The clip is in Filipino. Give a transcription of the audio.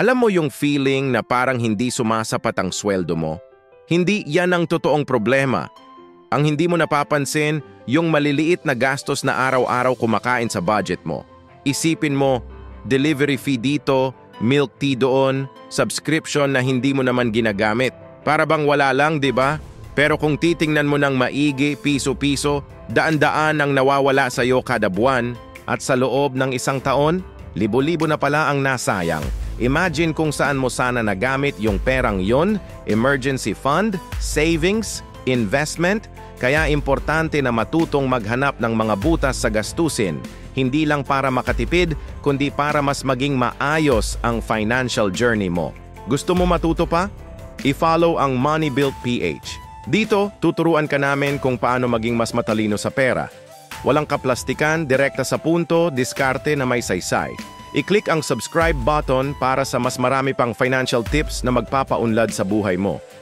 Alam mo yung feeling na parang hindi sumasapat ang sweldo mo? Hindi yan ang totoong problema. Ang hindi mo napapansin, yung maliliit na gastos na araw-araw kumakain sa budget mo. Isipin mo, delivery fee dito, milk tea doon, subscription na hindi mo naman ginagamit. Para bang wala lang, di ba? Pero kung titingnan mo ng maigi, piso-piso, daan-daan ang nawawala sa iyo kada buwan, at sa loob ng isang taon, libo-libo na pala ang nasayang. Imagine kung saan mo sana nagamit yung perang yon, emergency fund, savings, investment. Kaya importante na matutong maghanap ng mga butas sa gastusin, hindi lang para makatipid, kundi para mas maging maayos ang financial journey mo. Gusto mo matuto pa? I-follow ang Money Built PH. Dito, tuturuan ka namin kung paano maging mas matalino sa pera. Walang kaplastikan, direkta sa punto, diskarte na may saysay. I-click ang subscribe button para sa mas marami pang financial tips na magpapaunlad sa buhay mo.